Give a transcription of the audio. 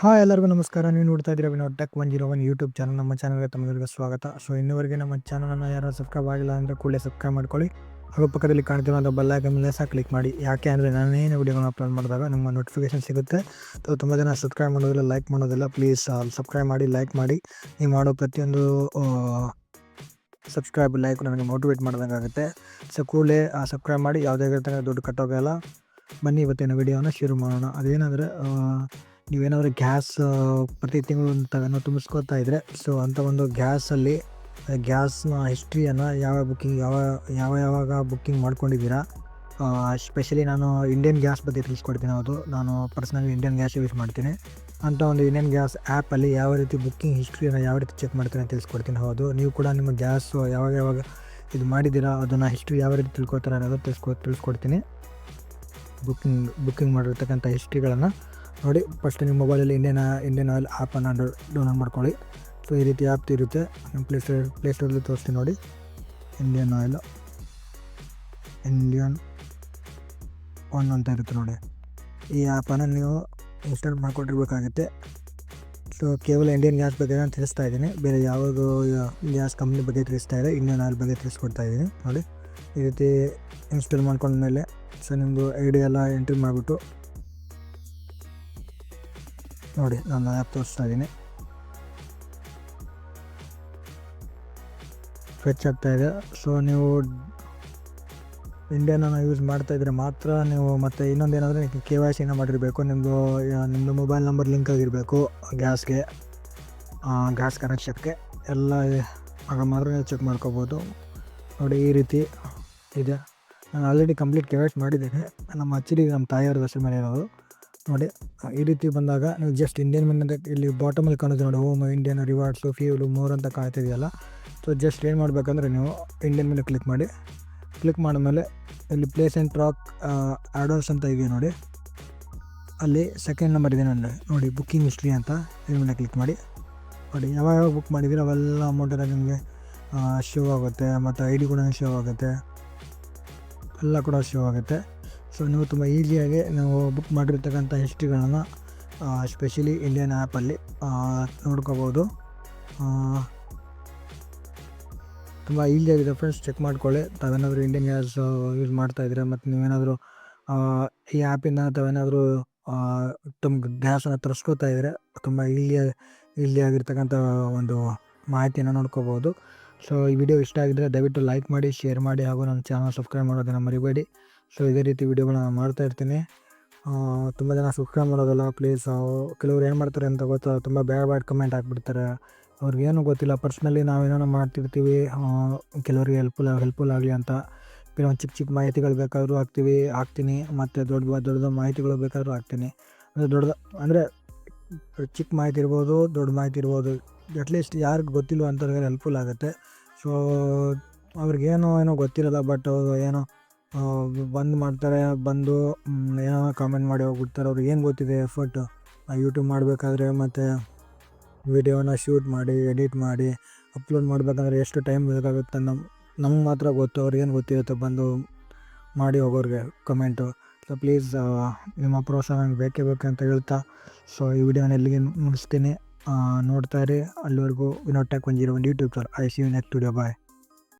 Hi ಎಲ್ಲರಿಗೂ ನಮಸ್ಕಾರ. ನೀವು ನೋಡ್ತಾ ಇದ್ದೀರಾ ವಿನೋದ್ ಟೆಕ್ 101 ಯೂಟ್ಯೂಬ್ ಚಾನಲ್. ನಮ್ಮ ಚಾನಲ್ಗೆ ತಮಗೆಲ್ಲರಿಗೂ ಸ್ವಾಗತ. ಸೊ ಇನ್ನೂವರೆಗೆ ನಮ್ಮ ಚಾನಲನ್ನು ಯಾರು ಸಬ್ಸ್ಕ್ರೈಬ್ ಆಗಿಲ್ಲ ಅಂದರೆ ಕೂಡಲೇ ಸಬ್ಸ್ಕ್ರೈಬ್ ಮಾಡ್ಕೊಳ್ಳಿ. ಹಾಗೂ ಪಕ್ಕದಲ್ಲಿ ಕಾಣ್ತಿರುವಂಥ ಬೆಲ್ ಐಕಾನ್ ಮೇಲೆ ಸಹ ಕ್ಲಿಕ್ ಮಾಡಿ. ಯಾಕೆ ಅಂದರೆ ನಾನೇನು ವಿಡಿಯೋಗಳನ್ನ ಅಪ್ಲೋಡ್ ಮಾಡಿದಾಗ ನಿಮ್ಮ ನೋಟಿಫಿಕೇಶನ್ ಸಿಗುತ್ತೆ. ಸೊ ತುಂಬ ಜನ ಸಬ್ಸ್ಕ್ರೈಬ್ ಮಾಡೋದಿಲ್ಲ, ಲೈಕ್ ಮಾಡೋದಿಲ್ಲ. ಪ್ಲೀಸ್ ಸಬ್ಸ್ಕ್ರೈಬ್ ಮಾಡಿ, ಲೈಕ್ ಮಾಡಿ. ನೀವು ಮಾಡೋ ಪ್ರತಿಯೊಂದು ಸಬ್ಸ್ಕ್ರೈಬ್ ಲೈಕ್ ನನಗೆ ಮೋಟಿವೇಟ್ ಮಾಡಿದಂಗೆ ಆಗುತ್ತೆ. ಸೊ ಕೂಡಲೇ ಸಬ್ಸ್ಕ್ರೈಬ್ ಮಾಡಿ. ಯಾವುದೇ ರೀತಿಯ ದುಡ್ಡು ಕಟ್ಟೋಗಲ್ಲ. ಬನ್ನಿ ಇವತ್ತಿನ ವಿಡಿಯೋನ ಶುರು ಮಾಡೋಣ. ಅದೇನೆಂದರೆ ನೀವೇನಾದರೂ ಗ್ಯಾಸ್ ಪ್ರತಿ ತಿಂಗಳು ತುಂಬಿಸ್ಕೊತಾ ಇದ್ದರೆ, ಸೊ ಅಂಥ ಒಂದು ಗ್ಯಾಸಲ್ಲಿ ಗ್ಯಾಸ್ನ ಹಿಸ್ಟ್ರಿಯನ್ನು ಯಾವಾಗ ಬುಕ್ಕಿಂಗ್ ಮಾಡ್ಕೊಂಡಿದ್ದೀರಾ. ಸ್ಪೆಷಲಿ ನಾನು ಇಂಡಿಯನ್ ಗ್ಯಾಸ್ ಬಗ್ಗೆ ತಿಳಿಸ್ಕೊಡ್ತೀನಿ. ಹೌದು, ನಾನು ಪರ್ಸ್ನಲಿ ಇಂಡಿಯನ್ ಗ್ಯಾಸ್ ಯೂಸ್ ಮಾಡ್ತೀನಿ. ಅಂಥ ಒಂದು ಇಂಡಿಯನ್ ಗ್ಯಾಸ್ ಆ್ಯಪಲ್ಲಿ ಯಾವ ರೀತಿ ಬುಕ್ಕಿಂಗ್ ಹಿಸ್ಟ್ರಿಯನ್ನು ಯಾವ ರೀತಿ ಚೆಕ್ ಮಾಡ್ತೀನಿ ಅಂತ ತಿಳಿಸ್ಕೊಡ್ತೀನಿ. ಹೌದು, ನೀವು ಕೂಡ ನಿಮ್ಮ ಗ್ಯಾಸು ಯಾವಾಗ ಇದು ಮಾಡಿದ್ದೀರಾ, ಅದನ್ನು ಹಿಸ್ಟ್ರಿ ಯಾವ ರೀತಿ ತಿಳ್ಕೊಳ್ತಾರೆ ಅನ್ನೋದು ತಿಳಿಸ್ಕೊಡ್ತೀನಿ. ಬುಕ್ಕಿಂಗ್ ಮಾಡಿರ್ತಕ್ಕಂಥ ಹಿಸ್ಟ್ರಿಗಳನ್ನು ನೋಡಿ. ಫಸ್ಟ್ ನಿಮ್ಮ ಮೊಬೈಲಲ್ಲಿ ಇಂಡಿಯನ್ ಆಯಿಲ್ ಆ್ಯಪನ್ನು ಡೌನ್ಲೋಡ್ ಮಾಡ್ಕೊಳ್ಳಿ. ಸೊ ಈ ರೀತಿ ಆ್ಯಪ್ ಇರುತ್ತೆ. ನಿಮ್ಮ ಪ್ಲೇಸ್ಟೋರಲ್ಲಿ ತೋರಿಸ್ತೀನಿ ನೋಡಿ. ಇಂಡಿಯನ್ ಒನ್ ಅಂತ ಇರುತ್ತೆ ನೋಡಿ. ಈ ಆ್ಯಪನ್ನು ನೀವು ಇನ್ಸ್ಟಾಲ್ ಮಾಡ್ಕೊಂಡಿರ್ಬೇಕಾಗುತ್ತೆ. ಸೊ ಕೇವಲ ಇಂಡಿಯನ್ ಗ್ಯಾಸ್ ಬಗ್ಗೆ ನಾನು ತಿಳಿಸ್ತಾ ಇದ್ದೀನಿ, ಬೇರೆ ಯಾವುದು ಗ್ಯಾಸ್ ಕಂಪ್ನಿ ಬಗ್ಗೆ ತಿಳಿಸ್ತಾ ಇದೆ, ಇಂಡಿಯನ್ ಆಯಿಲ್ ಬಗ್ಗೆ ತಿಳಿಸ್ಕೊಡ್ತಾ ಇದ್ದೀನಿ ನೋಡಿ. ಈ ರೀತಿ ಇನ್ಸ್ಟಾಲ್ ಮಾಡ್ಕೊಂಡ್ಮೇಲೆ ಸೊ ನಿಮ್ಮದು ಐ ಡಿ ಎಲ್ಲ ಎಂಟ್ರಿ ಮಾಡಿಬಿಟ್ಟು ನೋಡಿ, ನಾನು ಆ್ಯಪ್ ತೋರಿಸ್ತಾ ಇದ್ದೀನಿ. ಫೆಚ್ ಆಗ್ತಾಯಿದೆ. ಸೊ ನೀವು ಇಂಡಿಯನನ್ನು ಯೂಸ್ ಮಾಡ್ತಾಯಿದ್ರೆ ಮಾತ್ರ ನೀವು, ಮತ್ತು ಇನ್ನೊಂದು ಏನಂದರೆ KYCನ ಮಾಡಿರಬೇಕು. ನಿಮ್ಮದು ಮೊಬೈಲ್ ನಂಬರ್ ಲಿಂಕ್ ಆಗಿರಬೇಕು ಗ್ಯಾಸ್ಗೆ, ಗ್ಯಾಸ್ ಕನೆಕ್ಷನ್ಗೆ ಎಲ್ಲ. ಆಗ ಮಾತ್ರ ನೀವು ಚೆಕ್ ಮಾಡ್ಕೋಬೋದು ನೋಡಿ. ಈ ರೀತಿ ಇದೆ. ನಾನು ಆಲ್ರೆಡಿ ಕಂಪ್ಲೀಟ್ KYC ಮಾಡಿದ್ದೇನೆ. ನಮ್ಮ ತಾಯಿಯವ್ರ ಹೆಸರು ಮೇಲೆ ಇರೋದು ನೋಡಿ. ಈ ರೀತಿ ಬಂದಾಗ ನೀವು ಜಸ್ಟ್ ಇಂಡಿಯನ್ ಮೇಲೆ ಇಲ್ಲಿ ಬಾಟಮಲ್ಲಿ ಕಾಣುತ್ತೆ ನೋಡಿ, home, Indian, rewards, fuel, more ಅಂತ ಕಾಣ್ತಿದೆಯಲ್ಲ. ಸೊ ಜಸ್ಟ್ ಏನು ಮಾಡಬೇಕಂದ್ರೆ ನೀವು ಇಂಡಿಯನ್ ಮೇಲೆ ಕ್ಲಿಕ್ ಮಾಡಿ. ಕ್ಲಿಕ್ ಮಾಡಿದ್ಮೇಲೆ ಇಲ್ಲಿ ಪ್ಲೇಸ್ ಆ್ಯಂಡ್ ಟ್ರಾಕ್ ಆ್ಯಡೋನ್ಸ್ ಅಂತ ಇದೆ ನೋಡಿ. ಅಲ್ಲಿ ಸೆಕೆಂಡ್ ನಂಬರ್ ಇದೆ ನೋಡಿ, ಬುಕ್ಕಿಂಗ್ ಹಿಸ್ಟ್ರಿ ಅಂತ. ಇದ್ರ ಮೇಲೆ ಕ್ಲಿಕ್ ಮಾಡಿ ನೋಡಿ. ಯಾವಾಗ ಬುಕ್ ಮಾಡಿದ್ದೀರ ಅವೆಲ್ಲ ಅಮೌಂಟೆಲ್ಲ ನಿಮಗೆ ಶೋ ಆಗುತ್ತೆ, ಮತ್ತು ಐ ಡಿ ಕೂಡ ಶೋ ಆಗುತ್ತೆ, ಎಲ್ಲ ಕೂಡ ಶೋ ಆಗುತ್ತೆ. ಸೊ ನೀವು ತುಂಬ ಈಸಿಯಾಗಿ ನೀವು ಬುಕ್ ಮಾಡಿರ್ತಕ್ಕಂಥ ಹಿಸ್ಟ್ರಿಗಳನ್ನು ಸ್ಪೆಷಲಿ ಇಂಡಿಯನ್ ಆ್ಯಪಲ್ಲಿ ನೋಡ್ಕೋಬೋದು. ತುಂಬ ಈಸಿಯಾಗಿದೆ ಫ್ರೆಂಡ್ಸ್, ಚೆಕ್ ಮಾಡ್ಕೊಳ್ಳಿ. ತಾವೇನಾದರೂ ಇಂಡಿಯನ್ ಗ್ಯಾಸ್ ಯೂಸ್ ಮಾಡ್ತಾಯಿದ್ರೆ ಮತ್ತು ನೀವೇನಾದರೂ ಈ ಆ್ಯಪಿಂದ ತಾವೇನಾದರೂ ತಮ್ಮ ಗ್ಯಾಸನ್ನು ತರಿಸ್ಕೋತಾ ಇದ್ದರೆ ತುಂಬ ಈಸಿಯಾಗಿರ್ತಕ್ಕಂಥ ಒಂದು ಮಾಹಿತಿಯನ್ನು ನೋಡ್ಕೋಬೋದು. ಸೊ ಈ ವಿಡಿಯೋ ಇಷ್ಟ ಆಗಿದ್ದರೆ ದಯವಿಟ್ಟು ಲೈಕ್ ಮಾಡಿ, ಶೇರ್ ಮಾಡಿ, ಹಾಗೂ ನನ್ನ ಚಾನಲ್ ಸಬ್ಸ್ಕ್ರೈಬ್ ಮಾಡೋದನ್ನು ಮರಿಬೇಡಿ. ಸೊ ಇದೇ ರೀತಿ ವೀಡಿಯೋಗಳನ್ನ ಮಾಡ್ತಾಯಿರ್ತೀನಿ. ತುಂಬ ಜನ ಸಬ್ಸ್ಕ್ರೈಬ್ ಮಾಡೋದಲ್ಲ. ಪ್ಲೀಸ್, ಕೆಲವ್ರು ಏನು ಮಾಡ್ತಾರೆ ಅಂತ ಗೊತ್ತಾ, ತುಂಬ ಬ್ಯಾಡ್ ಕಮೆಂಟ್ ಹಾಕ್ಬಿಡ್ತಾರೆ. ಅವ್ರಿಗೇನು ಗೊತ್ತಿಲ್ಲ. ಪರ್ಸ್ನಲಿ ನಾವೇನೋ ಮಾಡ್ತಿರ್ತೀವಿ, ಕೆಲವರಿಗೆ ಹೆಲ್ಪ್ಫುಲ್ ಆಗಲಿ ಅಂತ. ಕೆಲವೊಂದು ಚಿಕ್ಕ ಮಾಹಿತಿಗಳು ಬೇಕಾದರೂ ಹಾಕ್ತೀನಿ, ಮತ್ತು ದೊಡ್ಡ ಮಾಹಿತಿಗಳು ಬೇಕಾದರೂ ಹಾಕ್ತೀನಿ. ಅಂದರೆ ಚಿಕ್ಕ ಮಾಹಿತಿ ಇರ್ಬೋದು, ದೊಡ್ಡ ಮಾಹಿತಿ ಇರ್ಬೋದು. ಅಟ್ಲೀಸ್ಟ್ ಯಾರಿಗೆ ಗೊತ್ತಿಲ್ಲ ಅಂಥವ್ರಿಗೆ ಹೆಲ್ಪ್ಫುಲ್ ಆಗುತ್ತೆ. ಸೊ ಅವ್ರಿಗೇನೋ ಗೊತ್ತಿರೋಲ್ಲ, ಬಟ್ ಅವರು ಏನೋ ಬಂದು ಏನೋ ಕಾಮೆಂಟ್ ಮಾಡಿ ಹೋಗ್ಬಿಡ್ತಾರೆ. ಅವ್ರಿಗೆ ಏನು ಗೊತ್ತಿದೆ ಎಫರ್ಟು ಯೂಟ್ಯೂಬ್ ಮಾಡಬೇಕಾದ್ರೆ, ಮತ್ತು ವಿಡಿಯೋನ ಶೂಟ್ ಮಾಡಿ, ಎಡಿಟ್ ಮಾಡಿ, ಅಪ್ಲೋಡ್ ಮಾಡಬೇಕಂದ್ರೆ ಎಷ್ಟು ಟೈಮ್ ಬೇಕಾಗುತ್ತೆ ನಮ್ಗೆ ಮಾತ್ರ ಗೊತ್ತು. ಅವ್ರಿಗೇನು ಗೊತ್ತಿರುತ್ತೆ ಬಂದು ಮಾಡಿ ಹೋಗೋರಿಗೆ ಕಮೆಂಟು. ಸೊ ಪ್ಲೀಸ್ ನಿಮ್ಮ ಪ್ರೋತ್ಸಾಹ ನಂಗೆ ಬೇಕೇ ಅಂತ ಹೇಳ್ತಾ, ಸೊ ಈ ವಿಡಿಯೋನ ಎಲ್ಲಿಗೆ ಮುಗಿಸ್ತೀನಿ. ನೋಡ್ತಾ ಇರಿ. ಅಲ್ಲಿವರೆಗೂ Vinod tech 101 YouTube channel. I see you next video. Bye.